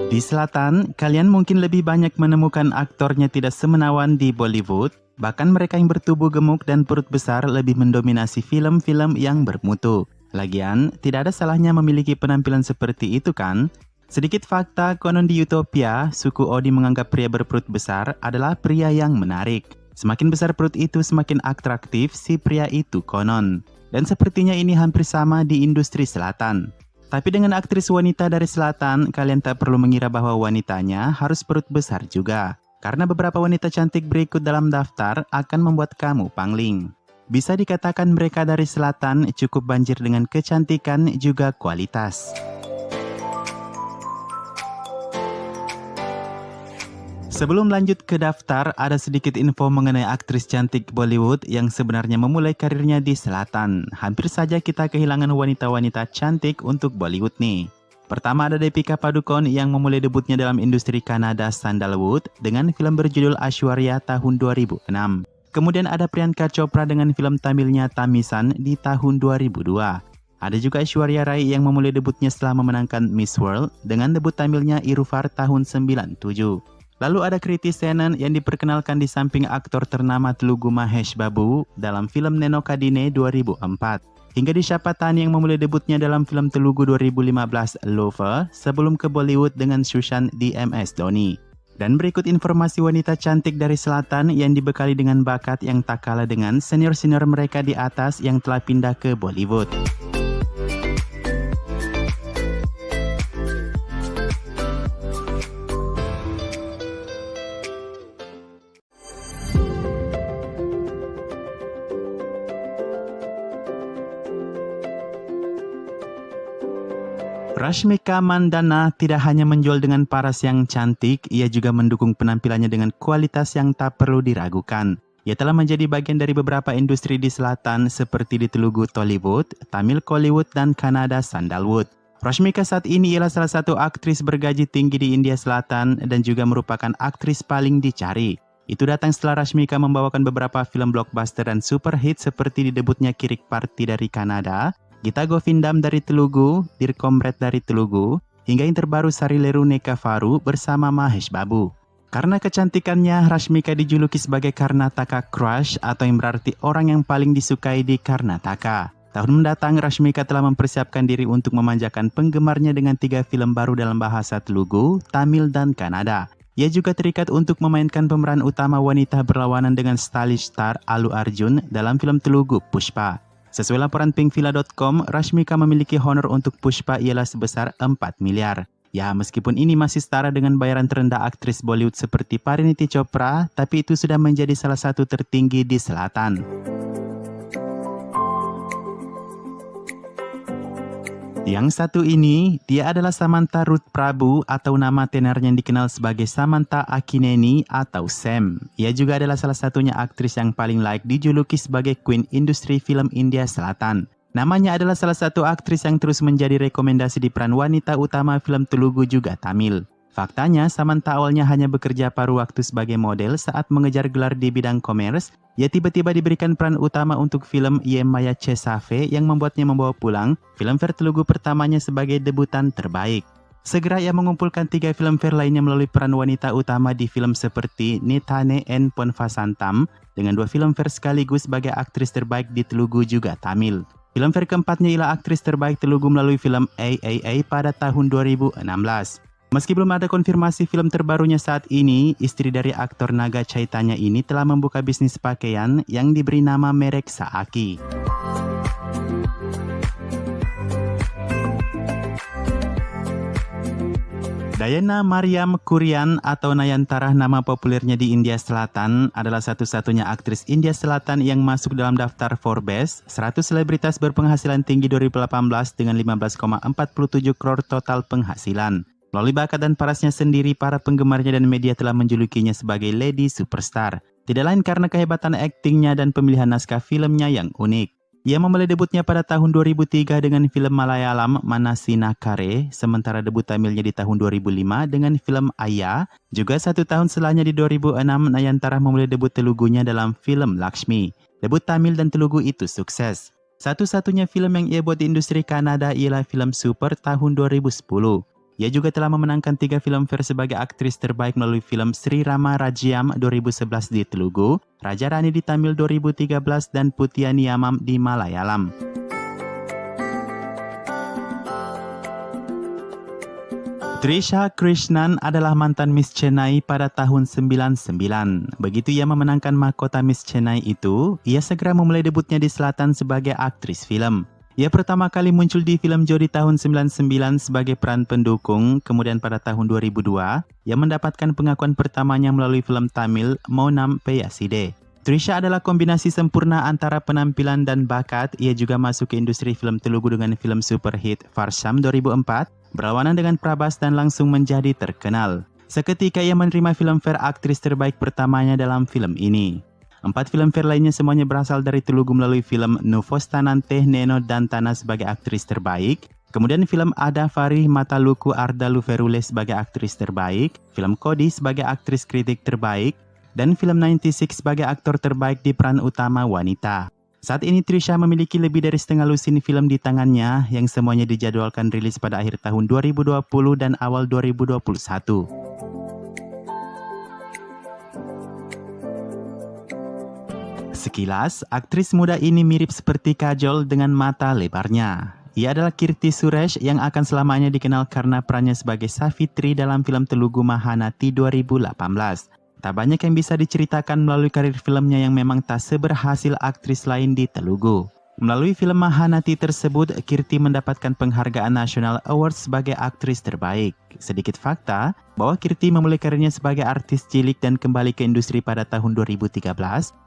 Di selatan, kalian mungkin lebih banyak menemukan aktornya tidak semenawan di Bollywood, bahkan mereka yang bertubuh gemuk dan perut besar lebih mendominasi film-film yang bermutu. Lagian, tidak ada salahnya memiliki penampilan seperti itu kan? Sedikit fakta, konon di Utopia, suku Odi menganggap pria berperut besar adalah pria yang menarik. Semakin besar perut itu, semakin atraktif si pria itu konon. Dan sepertinya ini hampir sama di industri selatan. Tapi dengan aktris wanita dari selatan, kalian tak perlu mengira bahwa wanitanya harus perut besar juga. Karena beberapa wanita cantik berikut dalam daftar akan membuat kamu pangling. Bisa dikatakan mereka dari selatan cukup banjir dengan kecantikan juga kualitas. Sebelum lanjut ke daftar, ada sedikit info mengenai aktris cantik Bollywood yang sebenarnya memulai karirnya di selatan. Hampir saja kita kehilangan wanita-wanita cantik untuk Bollywood nih. Pertama ada Deepika Padukone yang memulai debutnya dalam industri Kannada Sandalwood dengan film berjudul Aishwarya tahun 2006. Kemudian ada Priyanka Chopra dengan film Tamilnya Tamisan di tahun 2002. Ada juga Aishwarya Rai yang memulai debutnya setelah memenangkan Miss World dengan debut Tamilnya Irufar tahun 97. Lalu ada Kriti Senon yang diperkenalkan di samping aktor ternama Telugu Mahesh Babu dalam film Nenokadine 2004. Hingga di Shapa Tani yang memulai debutnya dalam film Telugu 2015 Lover sebelum ke Bollywood dengan Sushan di MS Dhoni. Dan berikut informasi wanita cantik dari selatan yang dibekali dengan bakat yang tak kalah dengan senior-senior mereka di atas yang telah pindah ke Bollywood. Rashmika Mandanna tidak hanya menjual dengan paras yang cantik, ia juga mendukung penampilannya dengan kualitas yang tak perlu diragukan. Ia telah menjadi bagian dari beberapa industri di selatan seperti di Telugu Tollywood, Tamil Kollywood, dan Kannada Sandalwood. Rashmika saat ini ialah salah satu aktris bergaji tinggi di India Selatan dan juga merupakan aktris paling dicari. Itu datang setelah Rashmika membawakan beberapa film blockbuster dan super hit seperti di debutnya Kirik Party dari Kannada, Gita Govindam dari Telugu, Dear Comrade dari Telugu, hingga yang terbaru Sarileru Nekavaru bersama Mahesh Babu. Karena kecantikannya, Rashmika dijuluki sebagai Karnataka Crush atau yang berarti orang yang paling disukai di Karnataka. Tahun mendatang, Rashmika telah mempersiapkan diri untuk memanjakan penggemarnya dengan 3 film baru dalam bahasa Telugu, Tamil, dan Kannada. Ia juga terikat untuk memainkan pemeran utama wanita berlawanan dengan stylish star Allu Arjun dalam film Telugu Pushpa. Sesuai laporan pinkvilla.com, Rashmika memiliki honor untuk Pushpa ialah sebesar 4 miliar. Ya, meskipun ini masih setara dengan bayaran terendah aktris Bollywood seperti Parineeti Chopra, tapi itu sudah menjadi salah satu tertinggi di selatan. Yang satu ini, dia adalah Samantha Ruth Prabhu atau nama tenernya yang dikenal sebagai Samantha Akineni atau Sam. Ia juga adalah salah satunya aktris yang paling layak dijuluki sebagai Queen industri film India Selatan. Namanya adalah salah satu aktris yang terus menjadi rekomendasi di peran wanita utama film Telugu juga Tamil. Faktanya, Samantha awalnya hanya bekerja paruh waktu sebagai model saat mengejar gelar di bidang komers. Ia tiba-tiba diberikan peran utama untuk film Yemaya Chesave yang membuatnya membawa pulang filmfare Telugu pertamanya sebagai debutan terbaik. Segera ia mengumpulkan 3 filmfare lainnya melalui peran wanita utama di film seperti Nithane N Ponvasantam dengan 2 filmfare sekaligus sebagai aktris terbaik di Telugu juga Tamil. Filmfare keempatnya ialah aktris terbaik Telugu melalui film AAA pada tahun 2016. Meski belum ada konfirmasi film terbarunya saat ini, istri dari aktor Naga Chaitanya ini telah membuka bisnis pakaian yang diberi nama merek Saaki. Diana Mariam Kurian atau Nayantara nama populernya di India Selatan adalah satu-satunya aktris India Selatan yang masuk dalam daftar Forbes 100 selebritas berpenghasilan tinggi 2018 dengan 15,47 crore total penghasilan. Melalui bakat dan parasnya sendiri, para penggemarnya dan media telah menjulukinya sebagai Lady Superstar. Tidak lain karena kehebatan aktingnya dan pemilihan naskah filmnya yang unik. Ia memulai debutnya pada tahun 2003 dengan film Malayalam Manasina Kare, sementara debut Tamilnya di tahun 2005 dengan film Aya. Juga 1 tahun setelahnya di 2006, Nayantara memulai debut Telugunya dalam film Lakshmi. Debut Tamil dan Telugu itu sukses. Satu-satunya film yang ia buat di industri Kannada ialah film Super tahun 2010. Ia juga telah memenangkan 3 Filmfare sebagai aktris terbaik melalui film Sri Rama Rajyam 2011 di Telugu, Raja Rani di Tamil 2013, dan Puttia Niyamam di Malayalam. Trisha Krishnan adalah mantan Miss Chennai pada tahun 99. Begitu ia memenangkan mahkota Miss Chennai itu, ia segera memulai debutnya di selatan sebagai aktris film. Ia pertama kali muncul di film Jodi tahun 99 sebagai peran pendukung, kemudian pada tahun 2002, ia mendapatkan pengakuan pertamanya melalui film Tamil Mounam Peyaside. Trisha adalah kombinasi sempurna antara penampilan dan bakat. Ia juga masuk ke industri film Telugu dengan film superhit Varsham 2004, berlawanan dengan Prabhas dan langsung menjadi terkenal. Seketika ia menerima Filmfare aktris terbaik pertamanya dalam film ini. 4 Filmfare lainnya semuanya berasal dari Telugu melalui film Nuvostanante Neno dan Tanah sebagai aktris terbaik, kemudian film Ada Farih Mataluku Ardalu Ferule sebagai aktris terbaik, film Kodi sebagai aktris kritik terbaik, dan film 96 sebagai aktor terbaik di peran utama wanita. Saat ini Trisha memiliki lebih dari setengah lusin film di tangannya yang semuanya dijadwalkan rilis pada akhir tahun 2020 dan awal 2021. Sekilas, aktris muda ini mirip seperti Kajol dengan mata lebarnya. Ia adalah Kirti Suresh yang akan selamanya dikenal karena perannya sebagai Savitri dalam film Telugu Mahanati 2018. Tak banyak yang bisa diceritakan melalui karir filmnya yang memang tak seberhasil aktris lain di Telugu. Melalui film Mahanati tersebut, Kirti mendapatkan penghargaan National Award sebagai aktris terbaik. Sedikit fakta, bahwa Kirti memulai karirnya sebagai artis cilik dan kembali ke industri pada tahun 2013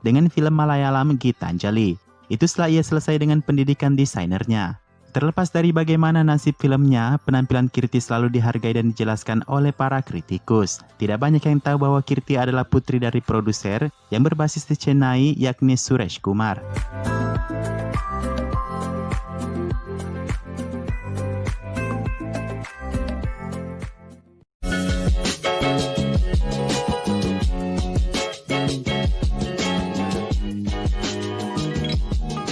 dengan film Malayalam Gitanjali. Itu setelah ia selesai dengan pendidikan desainernya. Terlepas dari bagaimana nasib filmnya, penampilan Kirti selalu dihargai dan dijelaskan oleh para kritikus. Tidak banyak yang tahu bahwa Kirti adalah putri dari produser yang berbasis di Chennai, yakni Suresh Kumar.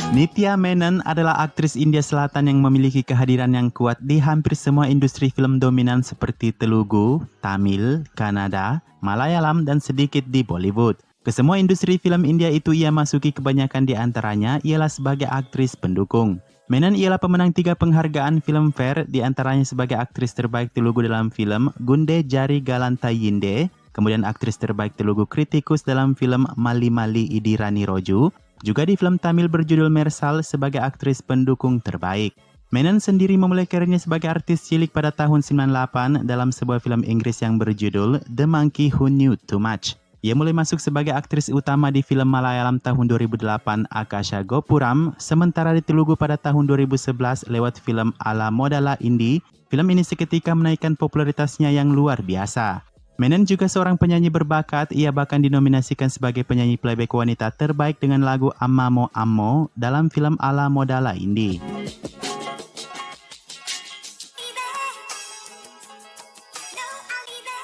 Nitya Menon adalah aktris India Selatan yang memiliki kehadiran yang kuat di hampir semua industri film dominan seperti Telugu, Tamil, Kannada, Malayalam, dan sedikit di Bollywood. Ke semua industri film India itu ia masuki, kebanyakan di antaranya ialah sebagai aktris pendukung. Menon ialah pemenang 3 penghargaan Filmfare, di antaranya sebagai aktris terbaik Telugu dalam film Gunde Jari Galanta Yinde, kemudian aktris terbaik Telugu kritikus dalam film Mali Mali Idi Rani Roju, juga di film Tamil berjudul Mersal sebagai aktris pendukung terbaik. Menon sendiri memulai karirnya sebagai artis cilik pada tahun 98 dalam sebuah film Inggris yang berjudul The Monkey Who Knew Too Much. Ia mulai masuk sebagai aktris utama di film Malayalam tahun 2008 Akasha Gopuram, sementara di Telugu pada tahun 2011 lewat film Ala Modala Indi. Film ini seketika menaikkan popularitasnya yang luar biasa. Menon juga seorang penyanyi berbakat. Ia bahkan dinominasikan sebagai penyanyi playback wanita terbaik dengan lagu Ammamo Ammo dalam film Ala Modala Indi.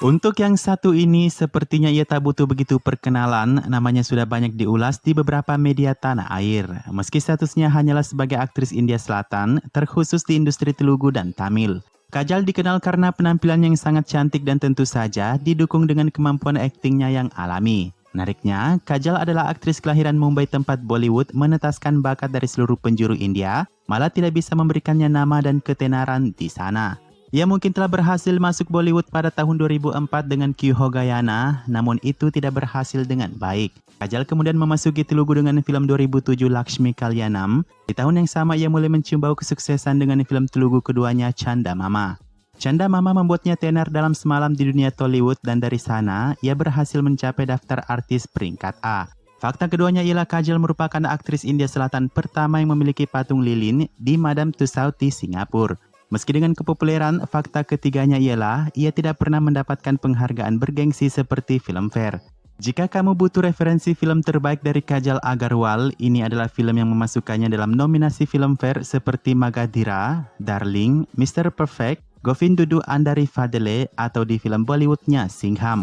Untuk yang satu ini, sepertinya ia tak butuh begitu perkenalan. Namanya sudah banyak diulas di beberapa media tanah air. Meski statusnya hanyalah sebagai aktris India Selatan, terkhusus di industri Telugu dan Tamil. Kajal dikenal karena penampilan yang sangat cantik dan tentu saja didukung dengan kemampuan aktingnya yang alami. Menariknya, Kajal adalah aktris kelahiran Mumbai tempat Bollywood menetaskan bakat dari seluruh penjuru India, malah tidak bisa memberikannya nama dan ketenaran di sana. Ia mungkin telah berhasil masuk Bollywood pada tahun 2004 dengan Q Hogayana, namun itu tidak berhasil dengan baik. Kajal kemudian memasuki Telugu dengan film 2007 Lakshmi Kalyanam. Di tahun yang sama ia mulai mencium bau kesuksesan dengan film Telugu keduanya Chanda Mama. Chanda Mama membuatnya tenar dalam semalam di dunia Tollywood dan dari sana ia berhasil mencapai daftar artis peringkat A. Fakta keduanya ialah Kajal merupakan aktris India Selatan pertama yang memiliki patung lilin di Madame Tussauds di Singapura. Meski dengan kepopuleran, fakta ketiganya ialah ia tidak pernah mendapatkan penghargaan bergengsi seperti Filmfare. Jika kamu butuh referensi film terbaik dari Kajal Agarwal, ini adalah film yang memasukkannya dalam nominasi Filmfare seperti Magadhira, Darling, Mr. Perfect, Govindudu Andari Fadele, atau di film Bollywoodnya Singham.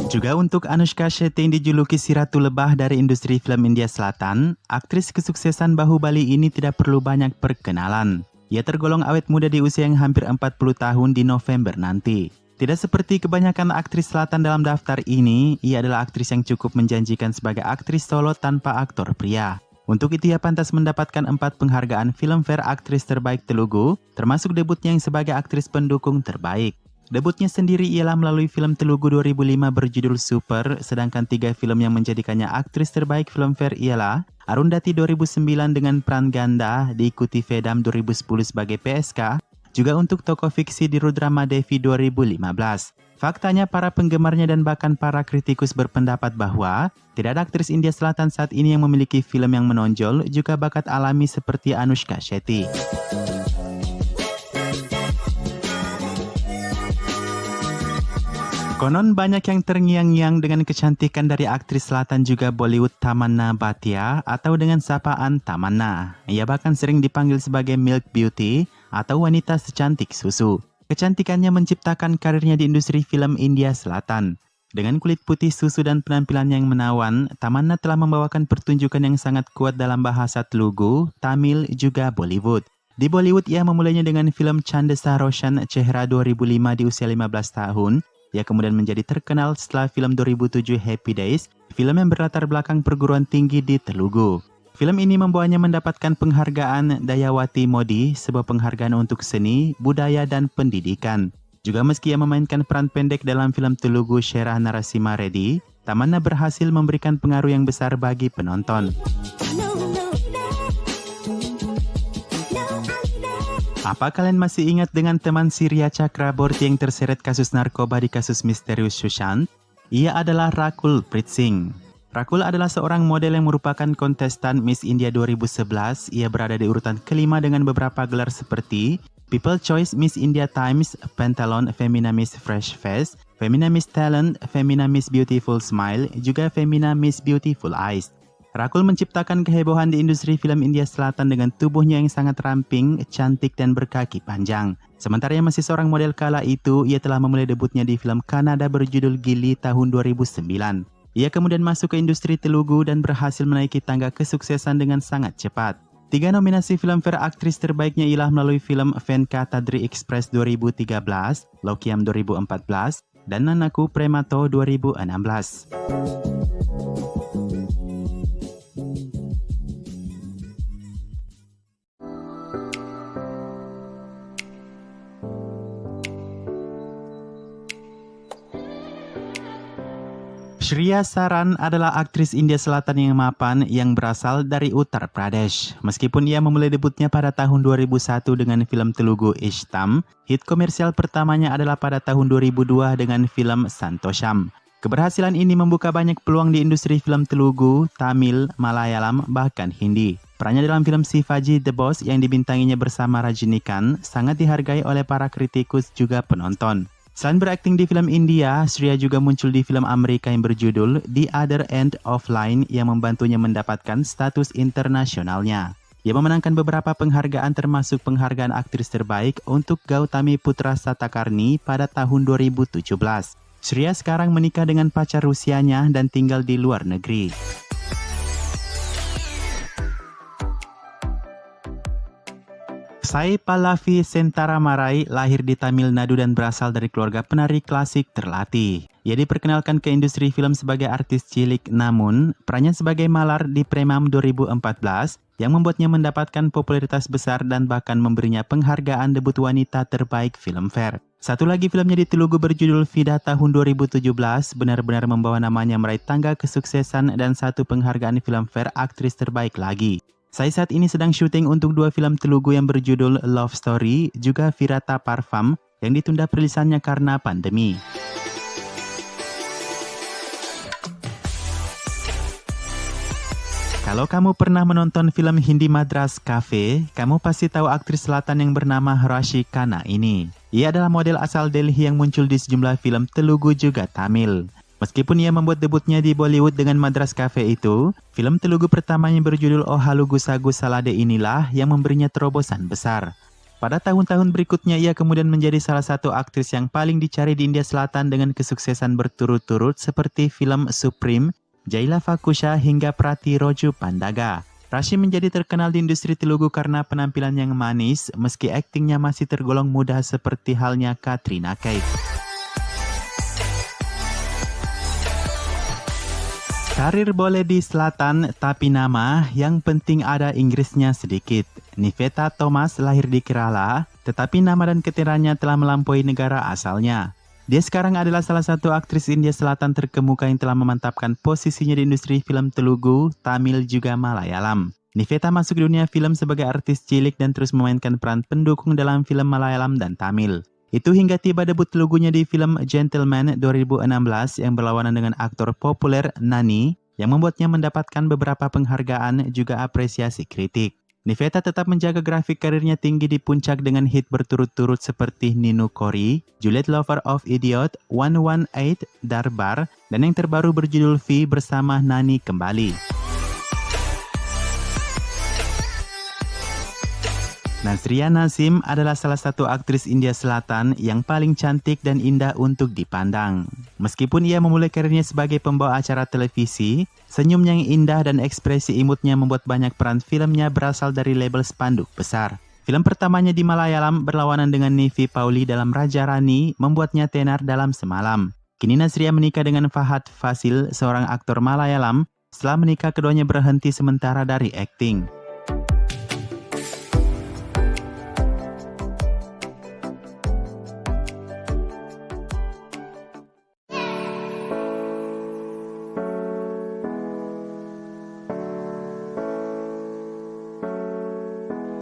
Juga untuk Anushka Shetty yang dijuluki si Ratu Lebah dari industri film India Selatan, aktris kesuksesan Bahubali ini tidak perlu banyak perkenalan. Ia tergolong awet muda di usia yang hampir 40 tahun di November nanti. Tidak seperti kebanyakan aktris selatan dalam daftar ini, ia adalah aktris yang cukup menjanjikan sebagai aktris solo tanpa aktor pria. Untuk itu ia pantas mendapatkan 4 penghargaan Filmfare Aktris Terbaik Telugu, termasuk debutnya yang sebagai aktris pendukung terbaik. Debutnya sendiri ialah melalui film Telugu 2005 berjudul Super, sedangkan 3 film yang menjadikannya aktris terbaik Filmfare ialah Arundhati 2009 dengan peran ganda, diikuti Vedam 2010 sebagai PSK, juga untuk tokoh fiksi di Rudrama Devi 2015. Faktanya para penggemarnya dan bahkan para kritikus berpendapat bahwa tidak ada aktris India Selatan saat ini yang memiliki film yang menonjol juga bakat alami seperti Anushka Shetty. Konon banyak yang terngiang-ngiang dengan kecantikan dari aktris selatan juga Bollywood Tamanna Bhatia atau dengan sapaan Tamanna. Ia bahkan sering dipanggil sebagai Milk Beauty atau wanita secantik susu. Kecantikannya menciptakan karirnya di industri film India Selatan. Dengan kulit putih susu dan penampilannya yang menawan, Tamanna telah membawakan pertunjukan yang sangat kuat dalam bahasa Telugu, Tamil, juga Bollywood. Di Bollywood ia memulainya dengan film Chandesa Roshan Chehra 2005 di usia 15 tahun. Ia kemudian menjadi terkenal setelah film 2007 Happy Days, film yang berlatar belakang perguruan tinggi di Telugu. Film ini membawanya mendapatkan penghargaan Dayawati Modi, sebuah penghargaan untuk seni, budaya, dan pendidikan. Juga meski ia memainkan peran pendek dalam film Telugu Sherah Narasimha Reddy, Tamanna berhasil memberikan pengaruh yang besar bagi penonton. Apa kalian masih ingat dengan teman Surya Chakraborty yang terseret kasus narkoba di kasus misterius Sushant? Ia adalah Rakul Preet Singh. Rakul adalah seorang model yang merupakan kontestan Miss India 2011. Ia berada di urutan kelima dengan beberapa gelar seperti People Choice Miss India Times, Pentalon Femina Miss Fresh Face, Femina Miss Talent, Femina Miss Beautiful Smile, juga Femina Miss Beautiful Eyes. Rakul menciptakan kehebohan di industri film India Selatan dengan tubuhnya yang sangat ramping, cantik, dan berkaki panjang. Sementara yang masih seorang model kala itu, ia telah memulai debutnya di film Kannada berjudul Gilly tahun 2009. Ia kemudian masuk ke industri Telugu dan berhasil menaiki tangga kesuksesan dengan sangat cepat. 3 nominasi Filmfare Aktris terbaiknya ialah melalui film Venkatadri Express 2013, Lokiam 2014, dan Nanaku Premato 2016. Shriya Saran adalah aktris India Selatan yang mapan yang berasal dari Uttar Pradesh. Meskipun ia memulai debutnya pada tahun 2001 dengan film Telugu Ishtam, hit komersial pertamanya adalah pada tahun 2002 dengan film Santosham. Keberhasilan ini membuka banyak peluang di industri film Telugu, Tamil, Malayalam, bahkan Hindi. Perannya dalam film Shivaji The Boss yang dibintanginya bersama Rajinikanth sangat dihargai oleh para kritikus juga penonton. Selain berakting di film India, Shriya juga muncul di film Amerika yang berjudul The Other End of Line yang membantunya mendapatkan status internasionalnya. Ia memenangkan beberapa penghargaan termasuk penghargaan aktris terbaik untuk Gautami Putra Satakarni pada tahun 2017. Shriya sekarang menikah dengan pacar Rusianya dan tinggal di luar negeri. Sai Pallavi Sentaramarai lahir di Tamil Nadu dan berasal dari keluarga penari klasik terlatih. Ia diperkenalkan ke industri film sebagai artis cilik, namun perannya sebagai Malar di Premam 2014 yang membuatnya mendapatkan popularitas besar dan bahkan memberinya penghargaan debut wanita terbaik Filmfare. Satu lagi filmnya di Telugu berjudul Vida tahun 2017 benar-benar membawa namanya meraih tangga kesuksesan dan 1 penghargaan Filmfare Aktris Terbaik lagi. Saya saat ini sedang syuting untuk 2 film Telugu yang berjudul Love Story, juga Virata Parvam yang ditunda perilisannya karena pandemi. Kalau kamu pernah menonton film Hindi Madras Cafe, kamu pasti tahu aktris selatan yang bernama Rashi Khanna ini. Ia adalah model asal Delhi yang muncul di sejumlah film Telugu juga Tamil. Meskipun ia membuat debutnya di Bollywood dengan Madras Cafe itu, film Telugu pertamanya berjudul Oh Halu Gusagu Salade inilah yang memberinya terobosan besar. Pada tahun-tahun berikutnya ia kemudian menjadi salah satu aktris yang paling dicari di India Selatan dengan kesuksesan berturut-turut seperti film Supreme, Jaila Fakusha hingga Prati Roju Pandaga. Rashi menjadi terkenal di industri Telugu karena penampilan yang manis meski aktingnya masih tergolong muda seperti halnya Katrina Kaif. Karir boleh di selatan, tapi nama yang penting ada Inggrisnya sedikit. Niveta Thomas lahir di Kerala, tetapi nama dan keterangannya telah melampaui negara asalnya. Dia sekarang adalah salah satu aktris India Selatan terkemuka yang telah memantapkan posisinya di industri film Telugu, Tamil juga Malayalam. Niveta masuk dunia film sebagai artis cilik dan terus memainkan peran pendukung dalam film Malayalam dan Tamil. Itu hingga tiba debut Telugunya di film Gentleman 2016 yang berlawanan dengan aktor populer Nani yang membuatnya mendapatkan beberapa penghargaan juga apresiasi kritik. Niveta tetap menjaga grafik karirnya tinggi di puncak dengan hit berturut-turut seperti Ninu Kori, Juliet Lover of Idiot, 118, Darbar, dan yang terbaru berjudul V bersama Nani Kembali. Nasria Nazim adalah salah satu aktris India Selatan yang paling cantik dan indah untuk dipandang. Meskipun ia memulai karirnya sebagai pembawa acara televisi, senyumnya yang indah dan ekspresi imutnya membuat banyak peran filmnya berasal dari label spanduk besar. Film pertamanya di Malayalam berlawanan dengan Nivi Pauli dalam Raja Rani membuatnya tenar dalam semalam. Kini Nasria menikah dengan Fahad Fasil, seorang aktor Malayalam. Setelah menikah, keduanya berhenti sementara dari akting.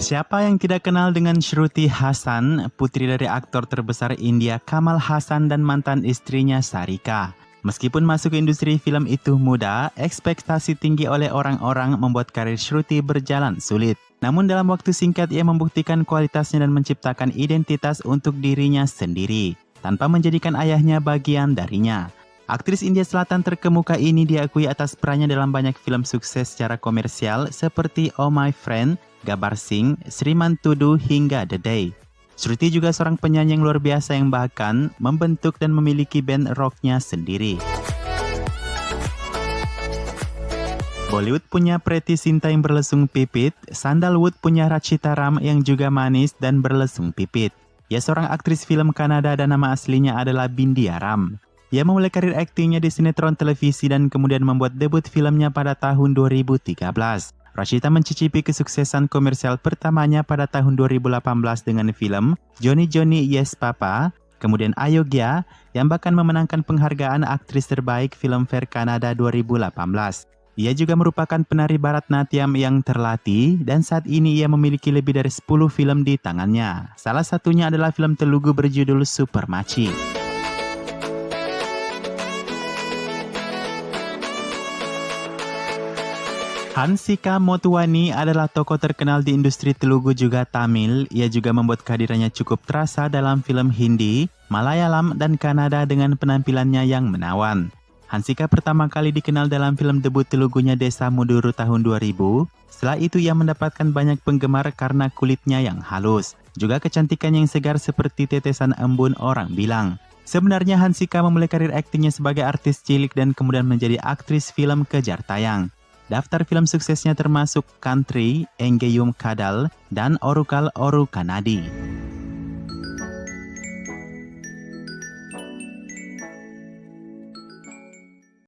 Siapa yang tidak kenal dengan Shruti Hassan, putri dari aktor terbesar India Kamal Hassan dan mantan istrinya Sarika. Meskipun masuk ke industri film itu mudah, ekspektasi tinggi oleh orang-orang membuat karir Shruti berjalan sulit. Namun dalam waktu singkat ia membuktikan kualitasnya dan menciptakan identitas untuk dirinya sendiri, tanpa menjadikan ayahnya bagian darinya. Aktris India Selatan terkemuka ini diakui atas perannya dalam banyak film sukses secara komersial seperti Oh My Friend, Gabbar Singh, Sriman Tudu hingga The Day. Shruti juga seorang penyanyi yang luar biasa yang bahkan membentuk dan memiliki band rocknya sendiri. Bollywood punya Preity Zinta yang berlesung pipit, Sandalwood punya Rachita Ram yang juga manis dan berlesung pipit. Ia seorang aktris film Kanada dan nama aslinya adalah Bindia Ram. Ia memulai karir aktingnya di sinetron televisi dan kemudian membuat debut filmnya pada tahun 2013. Rachita mencicipi kesuksesan komersial pertamanya pada tahun 2018 dengan film Johnny Johnny Yes Papa, kemudian Ayogya yang bahkan memenangkan penghargaan aktris terbaik Filmfare Kanada 2018. Ia juga merupakan penari Bharatnatyam yang terlatih dan saat ini ia memiliki lebih dari 10 film di tangannya. Salah satunya adalah film Telugu berjudul Super Machi. Hansika Motwani adalah tokoh terkenal di industri Telugu juga Tamil. Ia juga membuat kehadirannya cukup terasa dalam film Hindi, Malayalam, dan Kannada dengan penampilannya yang menawan. Hansika pertama kali dikenal dalam film debut Telugunya Desa Muduru tahun 2000. Setelah itu ia mendapatkan banyak penggemar karena kulitnya yang halus. Juga kecantikannya yang segar seperti tetesan embun orang bilang. Sebenarnya Hansika memulai karir aktingnya sebagai artis cilik dan kemudian menjadi aktris film kejar tayang. Daftar film suksesnya termasuk Country, Engeyum Kadal, dan Orukal Oru Kanadi.